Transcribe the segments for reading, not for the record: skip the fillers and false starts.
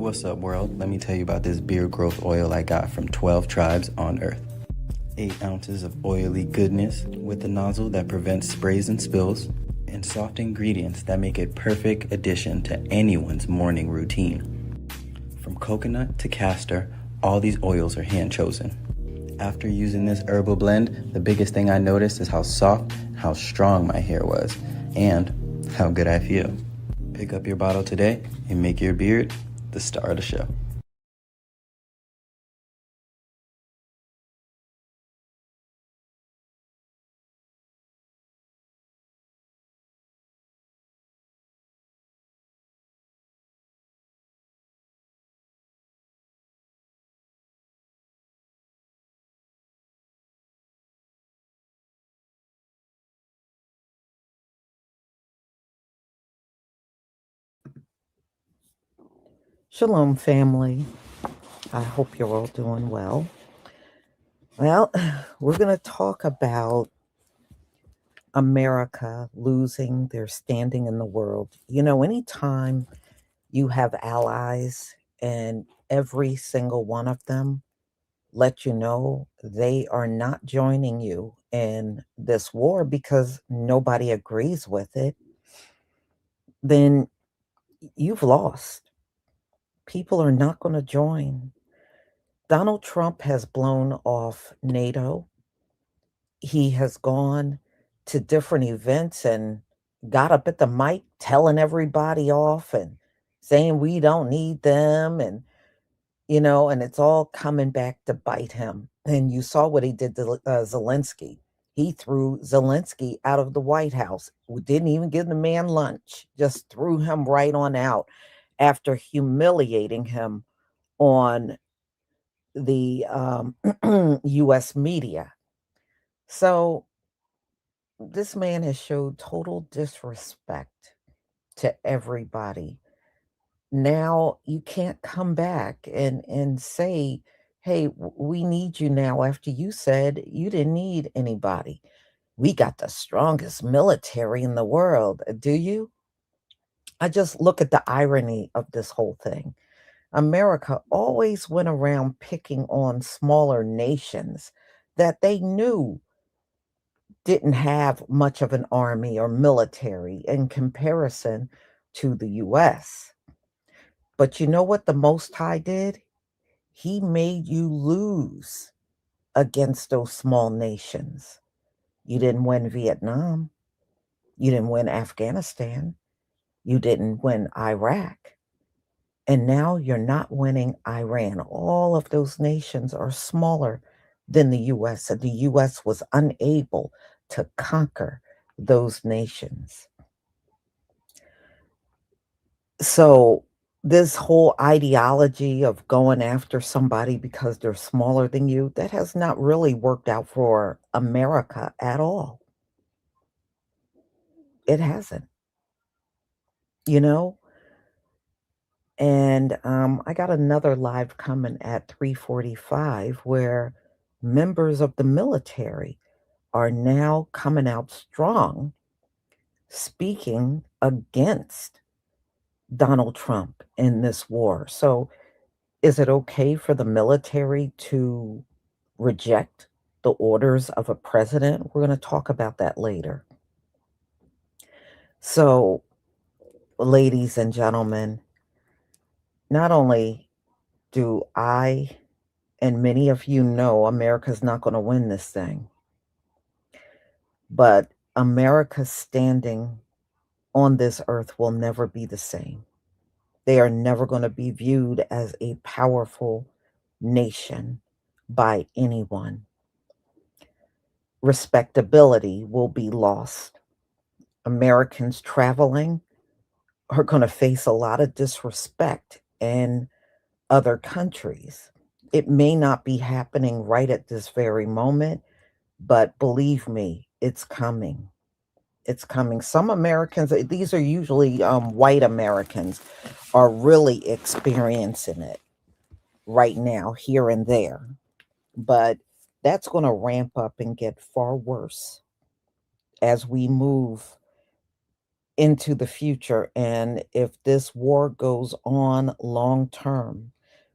What's up, world? Let me tell you about this beard growth oil I got from 12 tribes on Earth. 8 ounces of oily goodness with a nozzle that prevents sprays and spills, and soft ingredients that make it perfect addition to anyone's morning routine. From coconut to castor, all these oils are hand chosen. After using this herbal blend, the biggest thing I noticed is how soft, how strong my hair was, and how good I feel. Pick up your bottle today and make your beard the star of the show. Shalom, family. I hope you're all doing well. Well, we're going to talk about America losing their standing in the world. You know, anytime you have allies and every single one of them let you know they are not joining you in this war because nobody agrees with it, then you've lost. People are not going to join. Donald Trump has blown off NATO. He has gone to different events and got up at the mic telling everybody off and saying we don't need them, and and it's all coming back to bite him. And you saw what he did to Zelensky. He threw Zelensky out of the White House. We didn't even give the man lunch, just threw him right on out after humiliating him on the US media. So this man has showed total disrespect to everybody. Now you can't come back and say, hey, we need you now after you said you didn't need anybody. We got the strongest military in the world. Do you? I just look at the irony of this whole thing. America always went around picking on smaller nations that they knew didn't have much of an army or military in comparison to the US. But you know what the Most High did? He made you lose against those small nations. You didn't win Vietnam. You didn't win Afghanistan. You didn't win Iraq. And now you're not winning Iran. All of those nations are smaller than the US, and the US was unable to conquer those nations. So, this whole ideology of going after somebody because they're smaller than you, that has not really worked out for America at all. It hasn't, you know? And I got another live coming at 3:45 where members of the military are now coming out strong, speaking against Donald Trump in this war. So, is it okay for the military to reject the orders of a president? We're going to talk about that later. So, ladies and gentlemen, not only do I and many of you know America's not going to win this thing, but America's standing on this earth will never be the same. They are never going to be viewed as a powerful nation by anyone. Respectability will be lost. Americans traveling are going to face a lot of disrespect in other countries. It may not be happening right at this very moment, but believe me, it's coming. It's coming. Some Americans, these are usually white Americans, are really experiencing it right now, here and there. But that's going to ramp up and get far worse as we move into the future. And if this war goes on long term,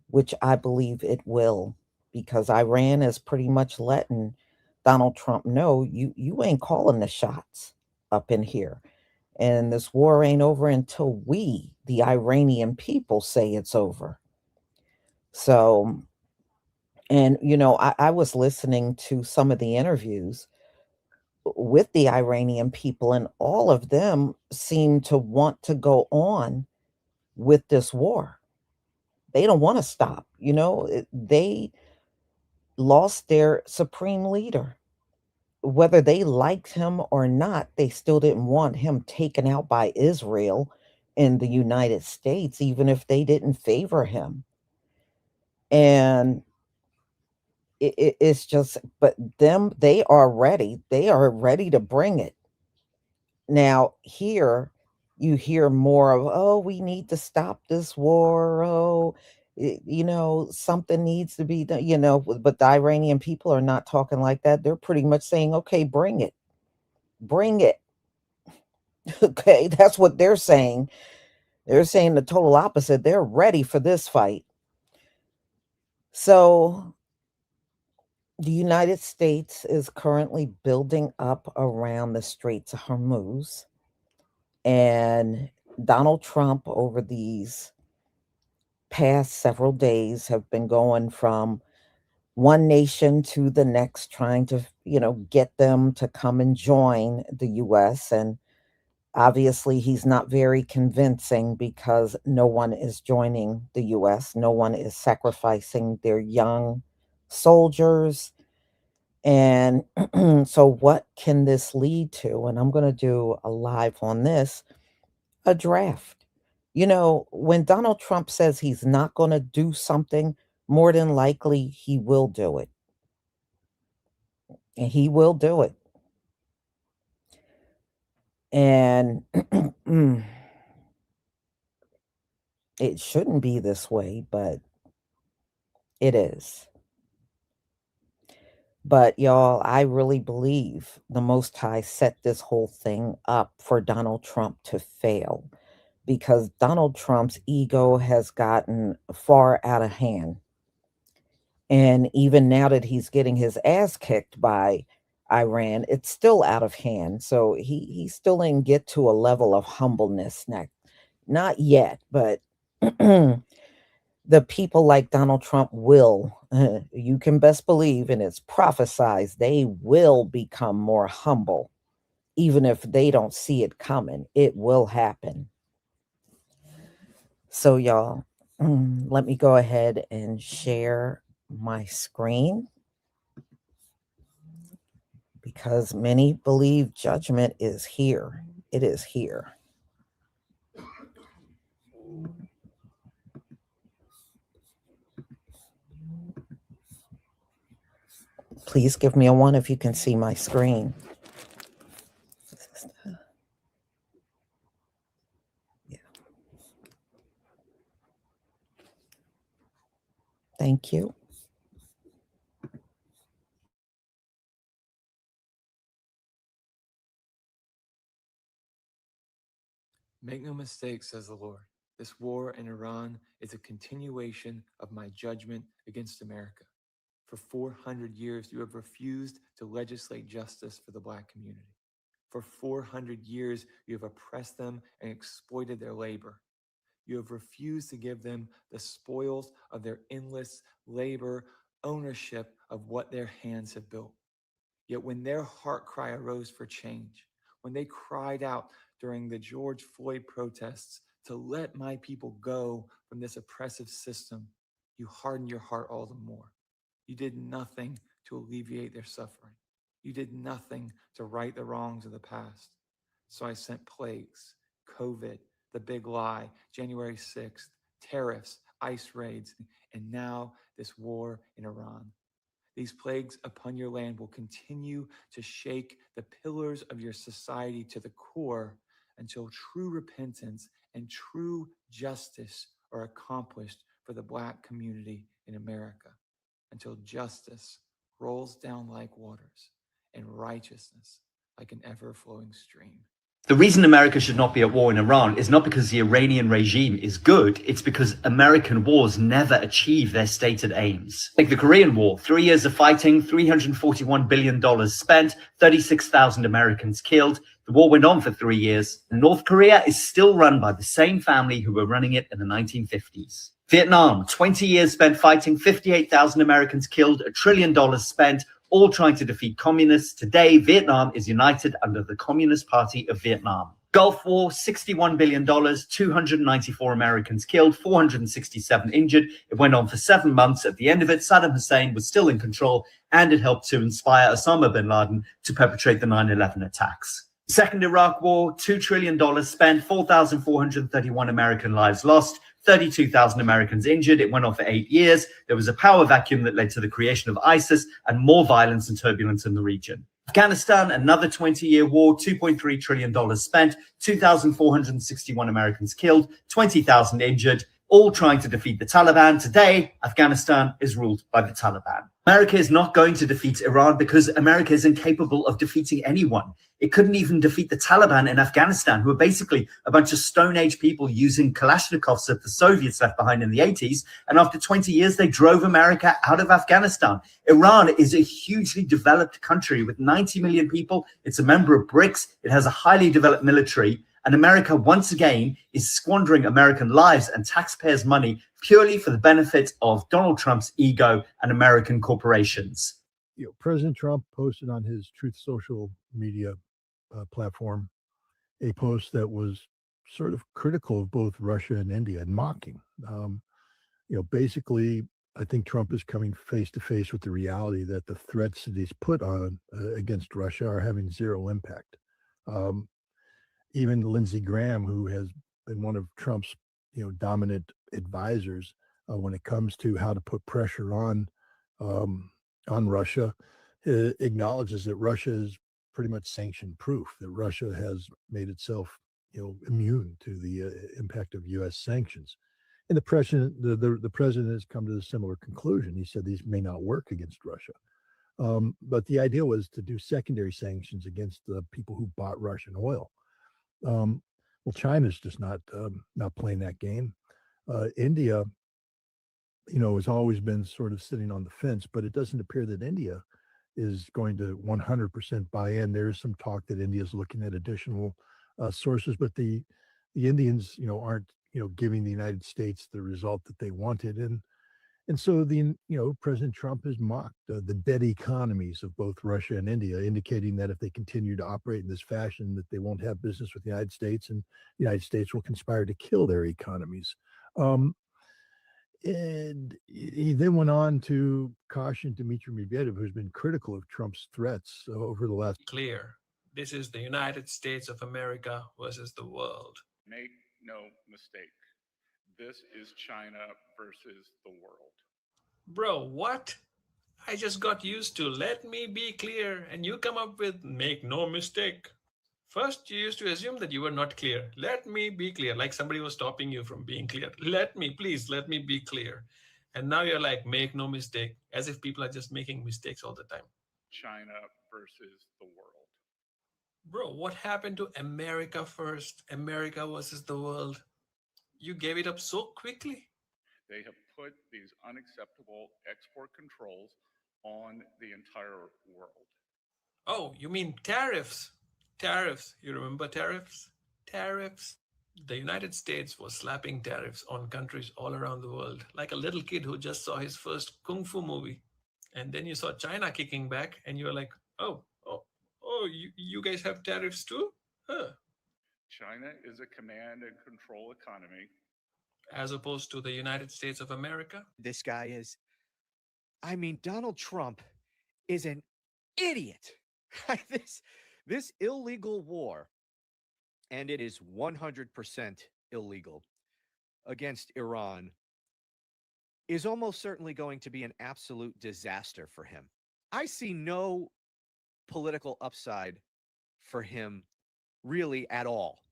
which I believe it will, because Iran is pretty much letting Donald Trump know you ain't calling the shots up in here. And this war ain't over until we, the Iranian people, say it's over. So, and I was listening to some of the interviews with the Iranian people, and all of them seem to want to go on with this war. They don't want to stop. They lost their supreme leader. Whether they liked him or not, they still didn't want him taken out by Israel in the United States, even if they didn't favor him. And it's just, but them, they are ready to bring it. Now, here you hear more of, oh, we need to stop this war. Oh, something needs to be done, but the Iranian people are not talking like that. They're pretty much saying, okay, bring it, bring it. Okay, that's what they're saying. They're saying the total opposite. They're ready for this fight. So the United States is currently building up around the Straits of Hormuz. And Donald Trump, over these past several days, have been going from one nation to the next, trying to, get them to come and join the US. And obviously, he's not very convincing because no one is joining the US. No one is sacrificing their young soldiers. And so, what can this lead to? And I'm going to do a live on this, a draft. When Donald Trump says he's not going to do something, more than likely he will do it. And he will do it. And it shouldn't be this way, but it is. But y'all, I really believe the Most High set this whole thing up for Donald Trump to fail because Donald Trump's ego has gotten far out of hand. And even now that he's getting his ass kicked by Iran, it's still out of hand. So he still didn't get to a level of humbleness. Not yet, but the people like Donald Trump will, you can best believe, and it's prophesied, they will become more humble, even if they don't see it coming. It will happen. So, y'all, let me go ahead and share my screen because many believe judgment is here. It is here. Please give me a one if you can see my screen. Yeah. Thank you. Make no mistake, says the Lord, this war in Iran is a continuation of my judgment against America. For 400 years, you have refused to legislate justice for the Black community. For 400 years, you have oppressed them and exploited their labor. You have refused to give them the spoils of their endless labor, ownership of what their hands have built. Yet when their heart cry arose for change, when they cried out during the George Floyd protests to let my people go from this oppressive system, you hardened your heart all the more. You did nothing to alleviate their suffering. You did nothing to right the wrongs of the past. So I sent plagues, COVID, the big lie, January 6th, tariffs, ICE raids, and now this war in Iran. These plagues upon your land will continue to shake the pillars of your society to the core until true repentance and true justice are accomplished for the Black community in America, until justice rolls down like waters and righteousness like an ever flowing stream. The reason America should not be at war in Iran is not because the Iranian regime is good, it's because American wars never achieve their stated aims. Like the Korean War, 3 years of fighting, $341 billion spent, 36,000 Americans killed. The war went on for 3 years, and North Korea is still run by the same family who were running it in the 1950s. Vietnam, 20 years spent fighting, 58,000 Americans killed, $1 trillion spent, all trying to defeat communists. Today, Vietnam is united under the Communist Party of Vietnam. Gulf War, $61 billion, 294 Americans killed, 467 injured. It went on for 7 months. At the end of it, Saddam Hussein was still in control, and it helped to inspire Osama bin Laden to perpetrate the 9/11 attacks. Second Iraq War, $2 trillion spent, 4,431 American lives lost, 32,000 Americans injured. It went on for 8 years. There was a power vacuum that led to the creation of ISIS and more violence and turbulence in the region. Afghanistan, another 20-year war, $2.3 trillion spent, 2,461 Americans killed, 20,000 injured, all trying to defeat the Taliban. Today, Afghanistan is ruled by the Taliban. America is not going to defeat Iran because America is incapable of defeating anyone. It couldn't even defeat the Taliban in Afghanistan, who are basically a bunch of Stone Age people using Kalashnikovs that the Soviets left behind in the 80s. And after 20 years, they drove America out of Afghanistan. Iran is a hugely developed country with 90 million people. It's a member of BRICS. It has a highly developed military. And America, once again, is squandering American lives and taxpayers' money purely for the benefit of Donald Trump's ego and American corporations. President Trump posted on his Truth Social media platform a post that was sort of critical of both Russia and India and mocking. Basically, I think Trump is coming face to face with the reality that the threats that he's put on against Russia are having zero impact. Even Lindsey Graham, who has been one of Trump's dominant advisors when it comes to how to put pressure on Russia, acknowledges that Russia is pretty much sanction proof, that Russia has made itself immune to the impact of U.S. sanctions. And the president has come to a similar conclusion. He said these may not work against Russia. But the idea was to do secondary sanctions against the people who bought Russian oil. Well, China's just not playing that game. India, has always been sort of sitting on the fence, but it doesn't appear that India is going to 100% buy in. There's some talk that India is looking at additional sources, but the Indians, aren't, giving the United States the result that they wanted. And so President Trump has mocked the dead economies of both Russia and India, indicating that if they continue to operate in this fashion, that they won't have business with the United States, and the United States will conspire to kill their economies. And he then went on to caution Dmitry Medvedev, who's been critical of Trump's threats over the last. Clear. This is the United States of America versus the world. Make no mistake. This is China versus the world. Bro, what? I just got used to let me be clear, and you come up with make no mistake. First, you used to assume that you were not clear. Let me be clear, like somebody was stopping you from being clear. Please let me be clear. And now you're like, make no mistake, as if people are just making mistakes all the time. China versus the world. Bro, what happened to America first? America versus the world. You gave it up so quickly. They have put these unacceptable export controls on the entire world. Oh, you mean tariffs? Tariffs. You remember tariffs? Tariffs. The United States was slapping tariffs on countries all around the world, like a little kid who just saw his first kung fu movie. And then you saw China kicking back, and you were like, oh, you guys have tariffs too? Huh. China is a command and control economy. As opposed to the United States of America? This guy is, Donald Trump is an idiot. This illegal war, and it is 100% illegal, against Iran, is almost certainly going to be an absolute disaster for him. I see no political upside for him really at all.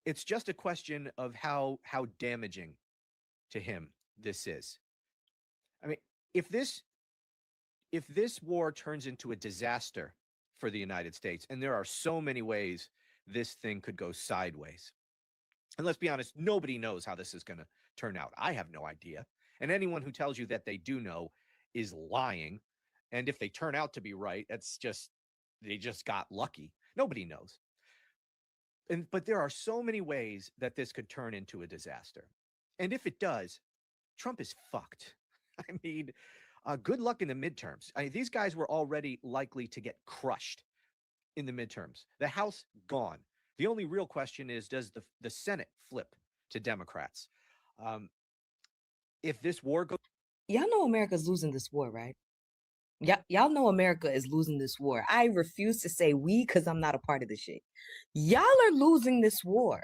It's just a question of how damaging to him this is. If this war turns into a disaster for the United States, and there are so many ways this thing could go sideways. And let's be honest, nobody knows how this is going to turn out. I have no idea. And anyone who tells you that they do know is lying. And if they turn out to be right, that's just, they just got lucky. Nobody knows. But there are so many ways that this could turn into a disaster. And if it does, Trump is fucked. I mean, good luck in the midterms. These guys were already likely to get crushed in the midterms. The House gone. The only real question is, does the Senate flip to Democrats? If this war goes... Y'all know America's losing this war, right? Y'all know America is losing this war. I refuse to say we because I'm not a part of this shit. Y'all are losing this war.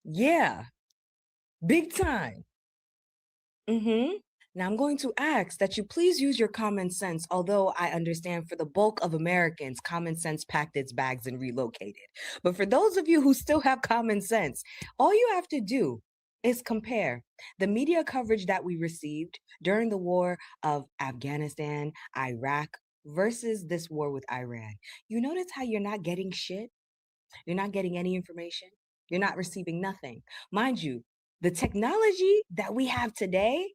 Yeah. Big time. Now I'm going to ask that you please use your common sense, although I understand for the bulk of Americans, common sense packed its bags and relocated. But for those of you who still have common sense, all you have to do is compare the media coverage that we received during the war of Afghanistan, Iraq, versus this war with Iran. You notice how you're not getting shit? You're not getting any information. You're not receiving nothing. Mind you, the technology that we have today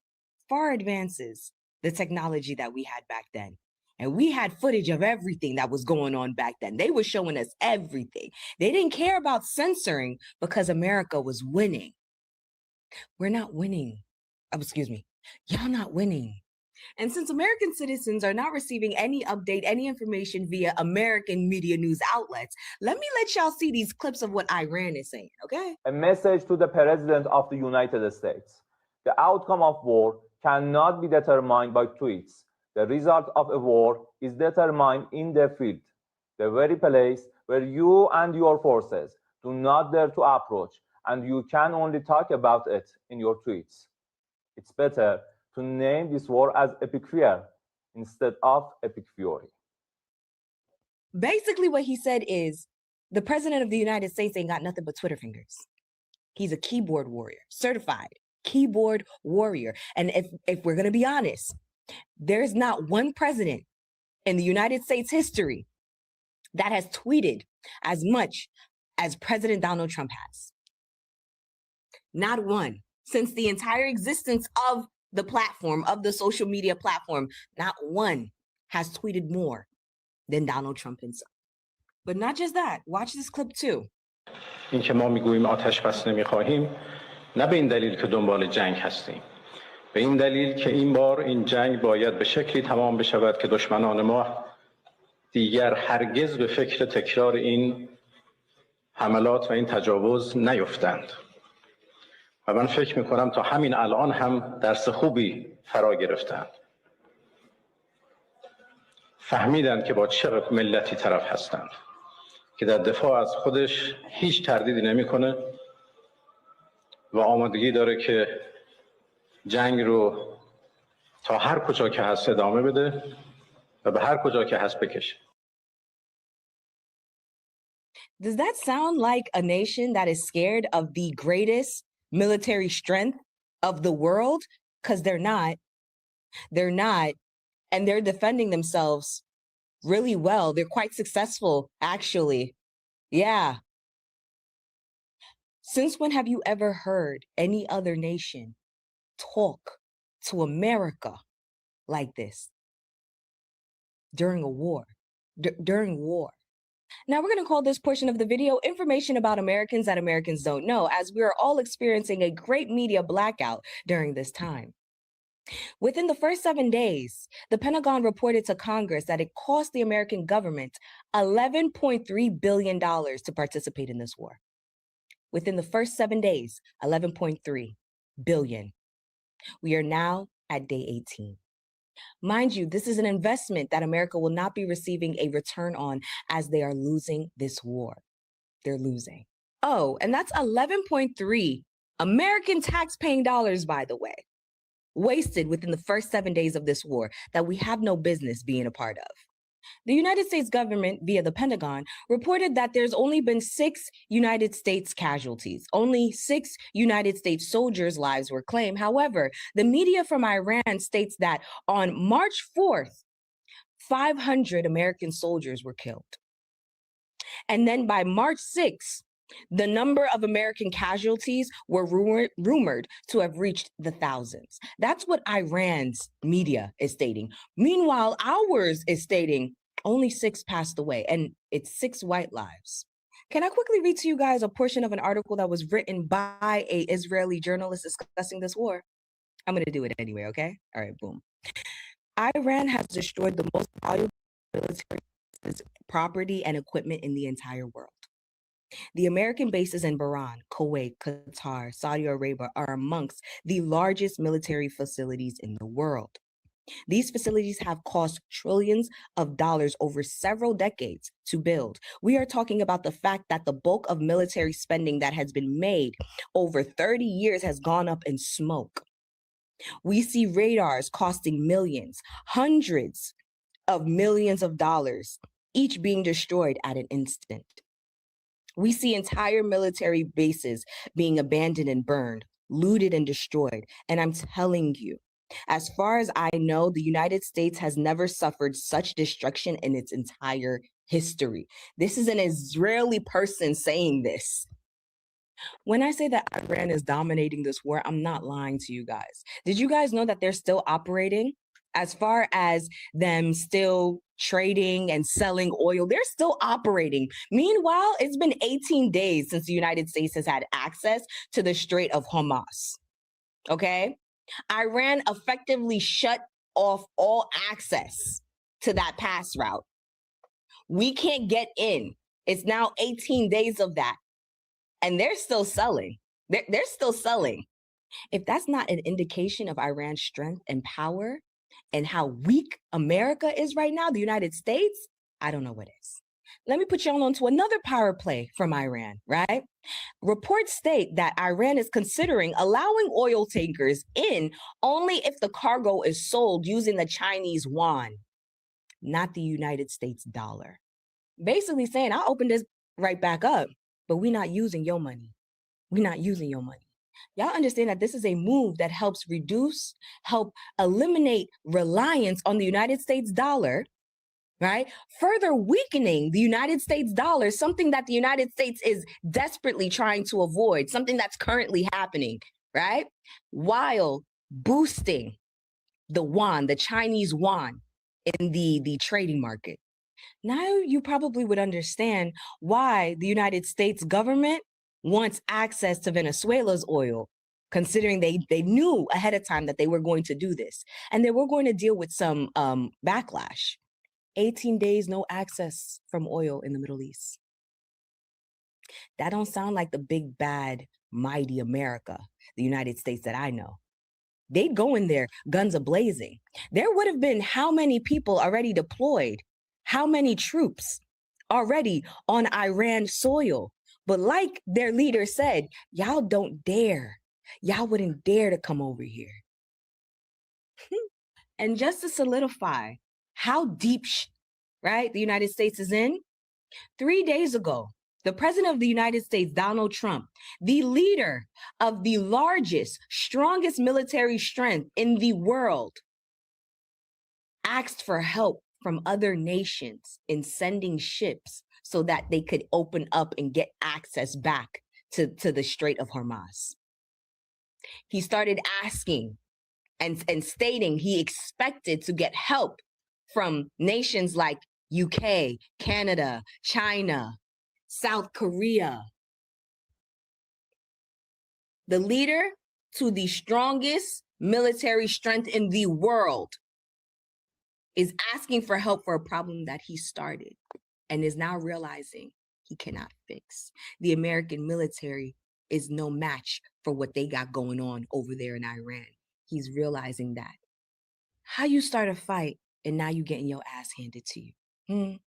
far advances the technology that we had back then. And we had footage of everything that was going on back then. They were showing us everything. They didn't care about censoring because America was winning. We're not winning. Oh, excuse me. Y'all not winning. And since American citizens are not receiving any update, any information via American media news outlets, let me let y'all see these clips of what Iran is saying, okay? A message to the President of the United States. The outcome of war cannot be determined by tweets. The result of a war is determined in the field, the very place where you and your forces do not dare to approach, and you can only talk about it in your tweets. It's better to name this war as epic fear instead of epic fury. Basically what he said is, the President of the United States ain't got nothing but Twitter fingers. He's a keyboard warrior, certified keyboard warrior. And if we're going to be honest, there's not one president in the United States history that has tweeted as much as President Donald Trump has. Not one. Since the entire existence of the platform, of the social media platform, not one has tweeted more than Donald Trump himself. But not just that, watch this clip too. این که ما میگوییم آتش بس نمیخواهیم نه به این دلیل که دنبال جنگ هستیم به این دلیل که این بار این جنگ باید به شکلی تمام بشود که دشمنان ما دیگر هرگز به فکر تکرار این حملات و این تجاوز نیفتند و من فکر میکنم تا همین الان هم درس خوبی فرا گرفتند فهمیدند که با چه ملتی طرف هستند که در دفاع از خودش هیچ تردیدی نمیکنه و آمادگی داره که جنگ رو تا هر کجا که هست ادامه بده و به هر کجا که هست بکشه. Does that sound like a nation that is scared of the greatest military strength of the world? Because they're not. They're not. And they're defending themselves really well. They're quite successful, actually. Yeah. Since when have you ever heard any other nation talk to America like this? During a war. During war. Now we're going to call this portion of the video information about Americans that Americans don't know, as we are all experiencing a great media blackout during this time. Within the first 7 days, the Pentagon reported to Congress that it cost the American government $11.3 billion to participate in this war. Within the first 7 days, 11.3 billion. We are now at day 18. Mind you, this is an investment that America will not be receiving a return on as they are losing this war. They're losing. Oh, and that's 11.3 American tax-paying dollars, by the way, wasted within the first 7 days of this war that we have no business being a part of. The United States government, via the Pentagon, reported that there's only been 6 United States casualties. Only 6 United States soldiers' lives were claimed. However, the media from Iran states that on March 4th, 500 American soldiers were killed. And then by March 6th, the number of American casualties were rumored to have reached the thousands. That's what Iran's media is stating. Meanwhile, ours is stating only 6 passed away, and it's 6 white lives. Can I quickly read to you guys a portion of an article that was written by an Israeli journalist discussing this war? I'm going to do it anyway, okay? All right, boom. Iran has destroyed the most valuable military property and equipment in the entire world. The American bases in Bahrain, Kuwait, Qatar, Saudi Arabia are amongst the largest military facilities in the world. These facilities have cost trillions of dollars over several decades to build. We are talking about the fact that the bulk of military spending that has been made over 30 years has gone up in smoke. We see radars costing millions, hundreds of millions of dollars, each being destroyed at an instant. We see entire military bases being abandoned and burned, looted and destroyed. And I'm telling you, as far as I know, the United States has never suffered such destruction in its entire history. This is an Israeli person saying this. When I say that Iran is dominating this war, I'm not lying to you guys. Did you guys know that they're still operating? As far as them still trading and selling oil, they're still operating. Meanwhile, it's been 18 days since the United States has had access to the Strait of Hormuz. Okay? Iran effectively shut off all access to that pass route. We can't get in. It's now 18 days of that. And they're still selling. They're still selling. If that's not an indication of Iran's strength and power and how weak America is right now, the United States, I don't know what is. Let me put you on to another power play from Iran, right? Reports state that Iran is considering allowing oil tankers in only if the cargo is sold using the Chinese yuan, not the United States dollar. Basically saying, I'll open this right back up, but we're not using your money. We're not using your money. Y'all understand that this is a move that helps help eliminate reliance on the United States dollar, right? Further weakening the United States dollar, something that the United States is desperately trying to avoid, something that's currently happening, right? While boosting the yuan, the Chinese yuan in the trading market. Now you probably would understand why the United States government wants access to Venezuela's oil, considering they knew ahead of time that they were going to do this. And they were going to deal with some backlash. 18 days, no access from oil in the Middle East. That don't sound like the big, bad, mighty America, the United States that I know. They'd go in there, guns a-blazing. There would have been how many people already deployed, how many troops already on Iran soil. But like their leader said, y'all don't dare. Y'all wouldn't dare to come over here. And just to solidify how deep, right, the United States is in, 3 days ago, the president of the United States, Donald Trump, the leader of the largest, strongest military strength in the world, asked for help from other nations in sending ships so that they could open up and get access back to the Strait of Hormuz. He started asking and stating he expected to get help from nations like UK, Canada, China, South Korea. The leader to the strongest military strength in the world is asking for help for a problem that he started and is now realizing he cannot fix. The American military is no match for what they got going on over there in Iran. He's realizing that. How you start a fight and now you getting your ass handed to you?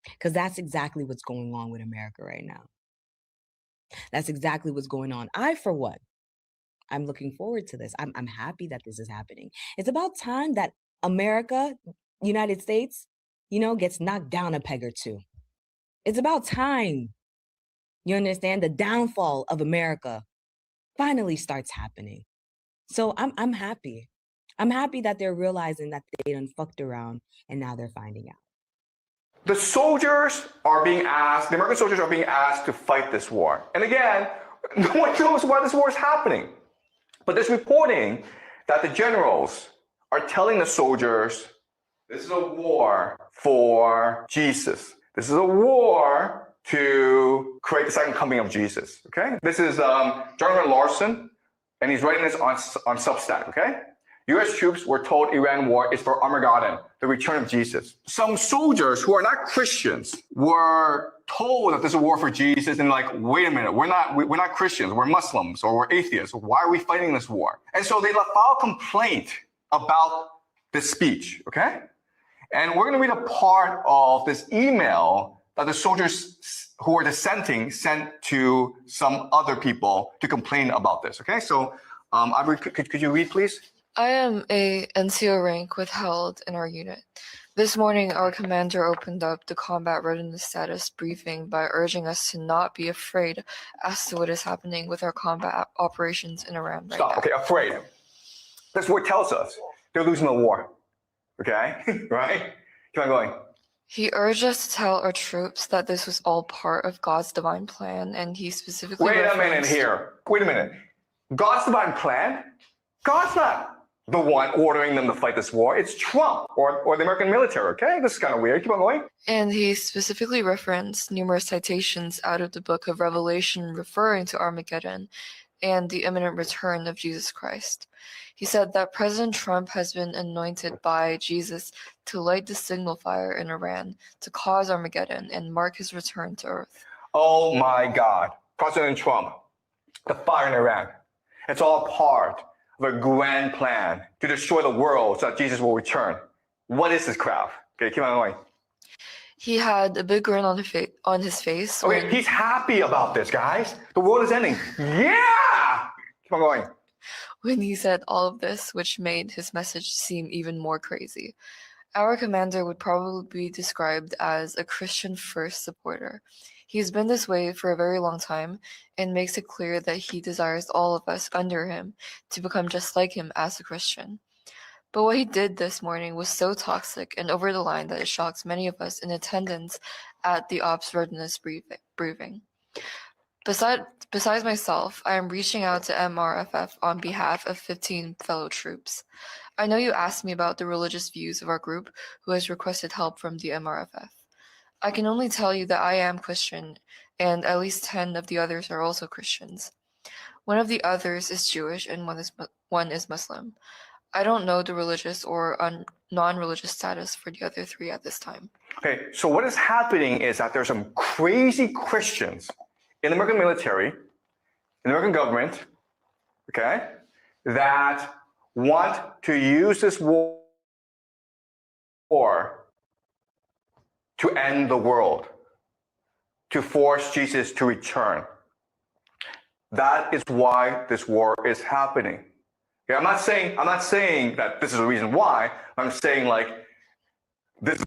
Because that's exactly what's going on with America right now. That's exactly what's going on. I, for one, I'm looking forward to this. I'm happy that this is happening. It's about time that America, United States, gets knocked down a peg or two. It's about time, you understand, the downfall of America finally starts happening. So I'm happy. I'm happy that they're realizing that they done fucked around and now they're finding out. the soldiers are being asked, the American soldiers are being asked to fight this war. And again, no one knows why this war is happening. But there's reporting that the generals are telling the soldiers, this is a war for Jesus. This is a war to create the second coming of Jesus, okay? This is General Larson, and he's writing this on Substack, okay? US troops were told Iran war is for Armageddon, the return of Jesus. Some soldiers who are not Christians were told that this is a war for Jesus, and like, wait a minute, we're not Christians, we're Muslims or we're atheists. Why are we fighting this war? And so they filed a complaint about this speech, okay? And we're gonna read a part of this email that the soldiers who are dissenting sent to some other people to complain about this, okay? So, Aubrey, could you read, please? I am a NCO rank withheld in our unit. This morning, our commander opened up the combat readiness status briefing by urging us to not be afraid as to what is happening with our combat operations in Iran right now. Okay, afraid. This word tells us they're losing the war, okay? Right? Keep on going. He urged us to tell our troops that this was all part of God's divine plan, and he specifically Wait a minute here. Wait a minute. God's divine plan? God's not the one ordering them to fight this war. It's Trump or the American military, okay? This is kind of weird. Keep on going. And he specifically referenced numerous citations out of the book of Revelation referring to Armageddon and the imminent return of Jesus Christ. He said that President Trump has been anointed by Jesus to light the signal fire in Iran to cause Armageddon and mark his return to earth. Oh my God. President Trump, the fire in Iran. It's all part of a grand plan to destroy the world so that Jesus will return. What is this crap? Okay, keep on going. He had a big grin on his face. Okay, he's happy about this, guys. The world is ending. Yeah! Keep on going. When he said all of this, which made his message seem even more crazy. Our commander would probably be described as a Christian first supporter. He's been this way for a very long time and makes it clear that he desires all of us under him to become just like him as a Christian. But what he did this morning was so toxic and over the line that it shocks many of us in attendance at the Ops Readiness briefing. Besides myself, I am reaching out to MRFF on behalf of 15 fellow troops. I know you asked me about the religious views of our group who has requested help from the MRFF. I can only tell you that I am Christian, and at least 10 of the others are also Christians. One of the others is Jewish, and one is Muslim. I don't know the religious or non-religious status for the other 3 at this time. Okay, so what is happening is that there's some crazy Christians in the American military, in the American government, okay, that want to use this war to end the world, to force Jesus to return. That is why this war is happening. Okay, I'm not saying that this is the reason why. I'm saying like this.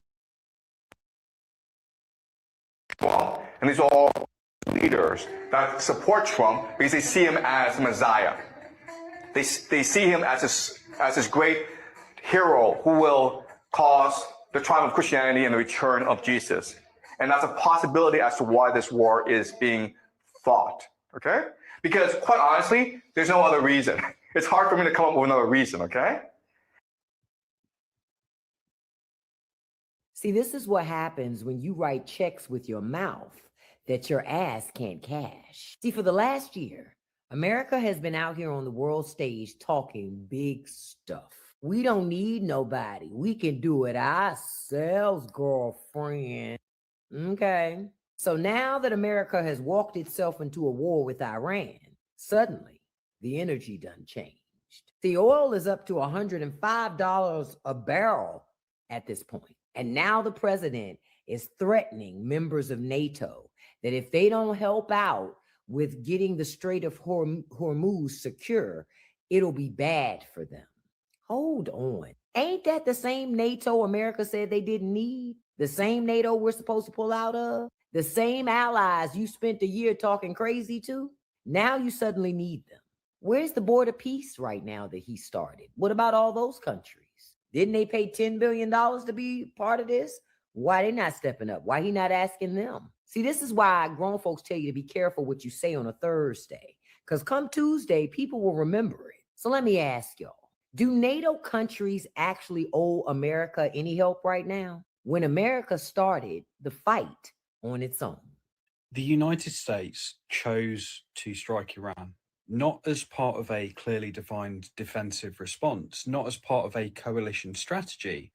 Well, and these are all leaders that support Trump because they see him as Messiah. They see him as this great hero who will cause the triumph of Christianity and the return of Jesus. And that's a possibility as to why this war is being fought, okay? Because quite honestly, there's no other reason. It's hard for me to come up with another reason, okay? See, this is what happens when you write checks with your mouth that your ass can't cash. See, for the last year, America has been out here on the world stage talking big stuff. We don't need nobody. We can do it ourselves, girlfriend. Okay. So now that America has walked itself into a war with Iran, suddenly the energy done changed. The oil is up to $105 a barrel at this point. And now the president is threatening members of NATO that if they don't help out with getting the Strait of Hormuz secure, it'll be bad for them. Hold on. Ain't that the same NATO America said they didn't need? The same NATO we're supposed to pull out of? The same allies you spent a year talking crazy to? Now you suddenly need them. Where's the border peace right now that he started? What about all those countries? Didn't they pay $10 billion to be part of this? Why they not stepping up? Why he not asking them? See, this is why grown folks tell you to be careful what you say on a Thursday, because come Tuesday, people will remember it. So let me ask y'all, do NATO countries actually owe America any help right now? When America started the fight on its own. The United States chose to strike Iran, not as part of a clearly defined defensive response, not as part of a coalition strategy,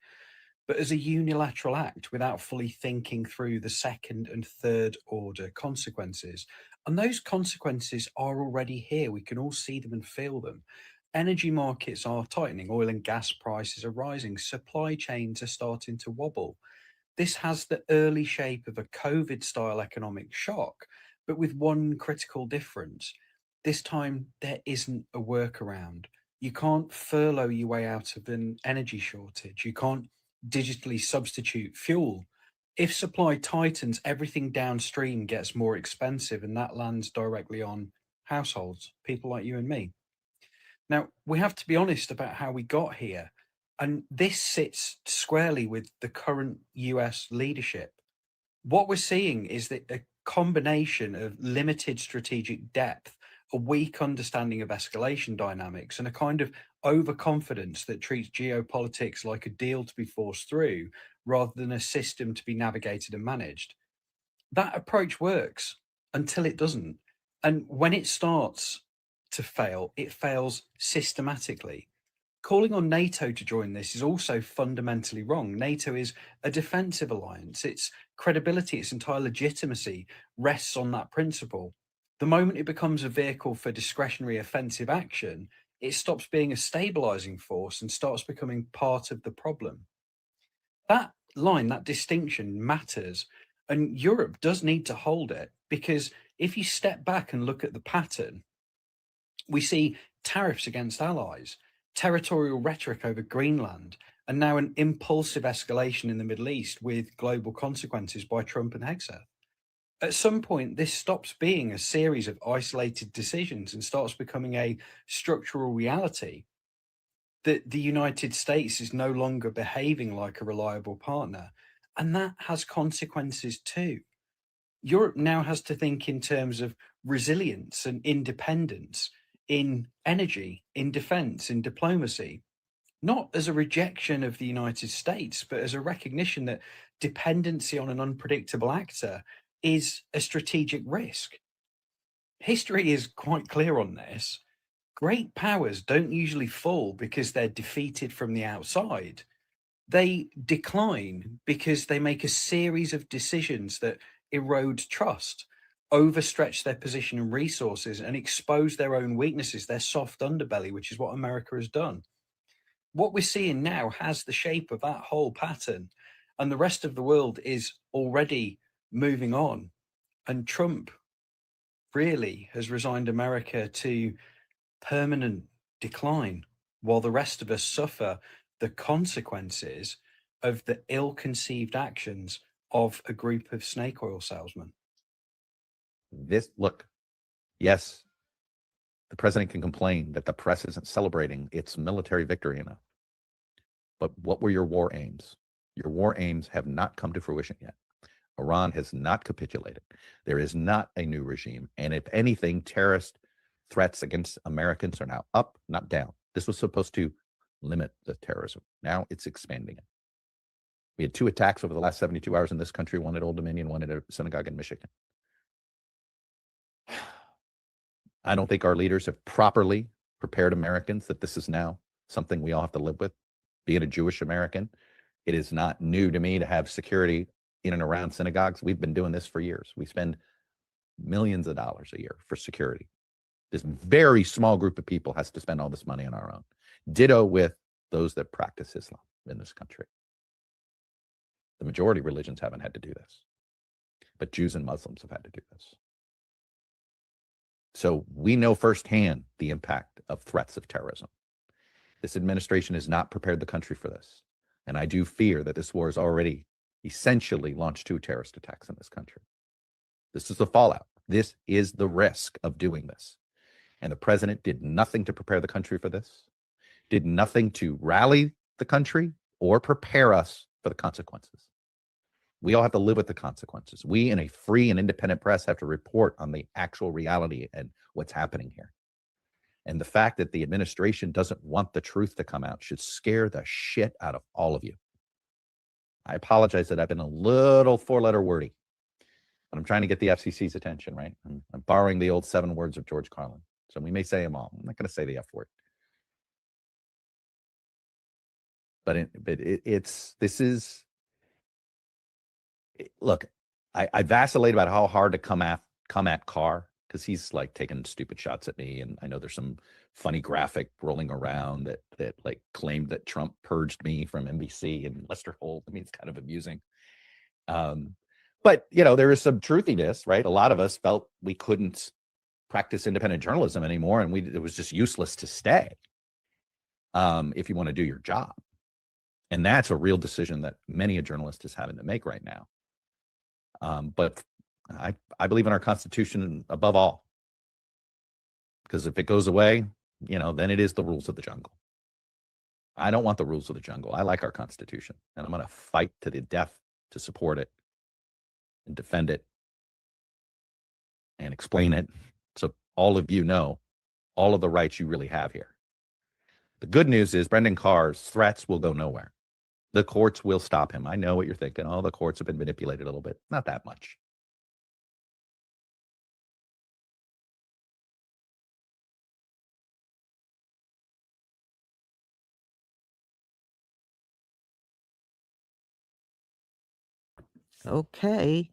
but as a unilateral act without fully thinking through the second and third order consequences. And those consequences are already here. We can all see them and feel them. Energy markets are tightening, oil and gas prices are rising, supply chains are starting to wobble. This has the early shape of a COVID-style economic shock, but with one critical difference. This time, there isn't a workaround. You can't furlough your way out of an energy shortage. You can't digitally substitute fuel. If supply tightens, everything downstream gets more expensive, and that lands directly on households, people like you and me. Now, we have to be honest about how we got here. And this sits squarely with the current US leadership. What we're seeing is that a combination of limited strategic depth, a weak understanding of escalation dynamics, and a kind of overconfidence that treats geopolitics like a deal to be forced through rather than a system to be navigated and managed. That approach works until it doesn't. And when it starts to fail, it fails systematically. Calling on NATO to join this is also fundamentally wrong. NATO is a defensive alliance. Its credibility, its entire legitimacy rests on that principle. The moment it becomes a vehicle for discretionary offensive action, it stops being a stabilizing force and starts becoming part of the problem. That line, that distinction matters. And Europe does need to hold it, because if you step back and look at the pattern, we see tariffs against allies, territorial rhetoric over Greenland, and now an impulsive escalation in the Middle East with global consequences by Trump and Hegseth. At some point, this stops being a series of isolated decisions and starts becoming a structural reality that the United States is no longer behaving like a reliable partner. And that has consequences too. Europe now has to think in terms of resilience and independence in energy, in defense, in diplomacy, not as a rejection of the United States, but as a recognition that dependency on an unpredictable actor is a strategic risk. History is quite clear on this. Great powers don't usually fall because they're defeated from the outside. They decline because they make a series of decisions that erode trust, overstretch their position and resources, and expose their own weaknesses, their soft underbelly, which is what America has done. What we're seeing now has the shape of that whole pattern, and the rest of the world is already moving on. And Trump really has resigned America to permanent decline, while the rest of us suffer the consequences of the ill-conceived actions of a group of snake oil salesmen. Look, yes, the president can complain that the press isn't celebrating its military victory enough. But what were your war aims? Your war aims have not come to fruition yet. Iran has not capitulated. There is not a new regime. And if anything, terrorist threats against Americans are now up, not down. This was supposed to limit the terrorism. Now it's expanding it. We had 2 attacks over the last 72 hours in this country, one at Old Dominion, one at a synagogue in Michigan. I don't think our leaders have properly prepared Americans that this is now something we all have to live with. Being a Jewish American, it is not new to me to have security in and around synagogues. We've been doing this for years. We spend millions of dollars a year for security. This very small group of people has to spend all this money on our own. Ditto with those that practice Islam in this country. The majority of religions haven't had to do this, but Jews and Muslims have had to do this. So we know firsthand the impact of threats of terrorism. This administration has not prepared the country for this. And I do fear that this war has already essentially launched 2 terrorist attacks in this country. This is the fallout. This is the risk of doing this. And the president did nothing to prepare the country for this, did nothing to rally the country or prepare us for the consequences. We all have to live with the consequences. We in a free and independent press have to report on the actual reality and what's happening here. And the fact that the administration doesn't want the truth to come out should scare the shit out of all of you. I apologize that I've been a little four-letter wordy, but I'm trying to get the FCC's attention, right? I'm borrowing the old 7 words of George Carlin. So we may say them all. I'm not going to say the F word. But look, I vacillate about how hard to come at Carr, because he's like taking stupid shots at me. And I know there's some funny graphic rolling around that like claimed that Trump purged me from NBC and Lester Holt. I mean, it's kind of amusing. But, there is some truthiness, right? A lot of us felt we couldn't practice independent journalism anymore, and it was just useless to stay if you want to do your job. And that's a real decision that many a journalist is having to make right now. But I believe in our Constitution above all, because if it goes away, then it is the rules of the jungle. I don't want the rules of the jungle. I like our Constitution, and I'm going to fight to the death to support it and defend it and explain it so all of you know all of the rights you really have here. The good news is Brendan Carr's threats will go nowhere. The courts will stop him. I know what you're thinking. Oh, the courts have been manipulated a little bit. Not that much. Okay.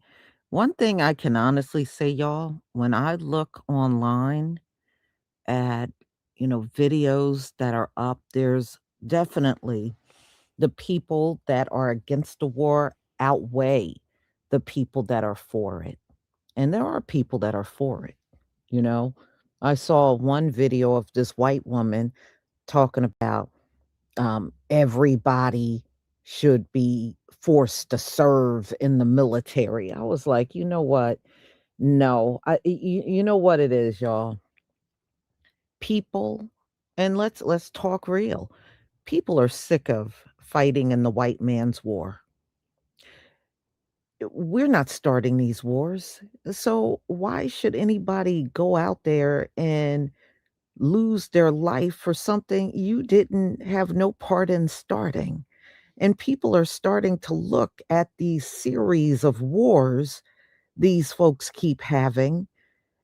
One thing I can honestly say, y'all, when I look online at, videos that are up, there's definitely the people that are against the war outweigh the people that are for it. And there are people that are for it, you know. I saw one video of this white woman talking about everybody should be forced to serve in the military. I was like, you know what? No, you know what it is, y'all. People, and let's talk real. People are sick of fighting in the white man's war. We're not starting these wars. So why should anybody go out there and lose their life for something you didn't have no part in starting? And people are starting to look at these series of wars these folks keep having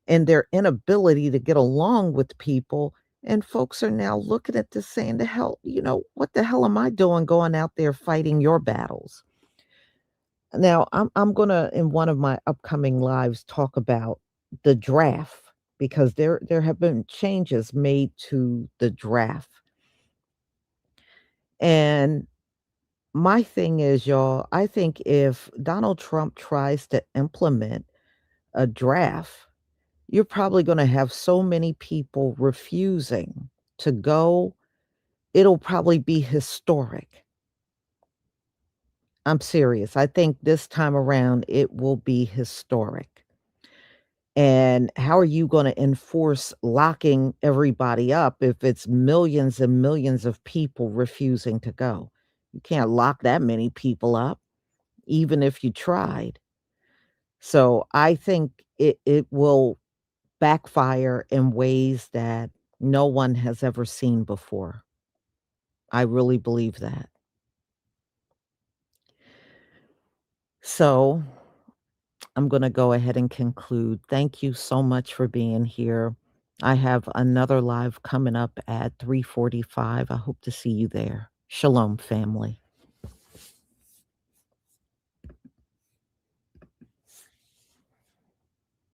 and their inability to get along with people. And folks are now looking at this saying, the hell, what the hell am I doing going out there fighting your battles? Now, I'm gonna in one of my upcoming lives talk about the draft because there have been changes made to the draft. And my thing is, y'all, I think if Donald Trump tries to implement a draft, you're probably going to have so many people refusing to go. It'll probably be historic. I'm serious. I think this time around it will be historic. And how are you going to enforce locking everybody up if it's millions and millions of people refusing to go? You can't lock that many people up, even if you tried. So I think it will backfire in ways that no one has ever seen before. I really believe that. So I'm going to go ahead and conclude. Thank you so much for being here. I have another live coming up at 3:45. I hope to see you there. Shalom, family.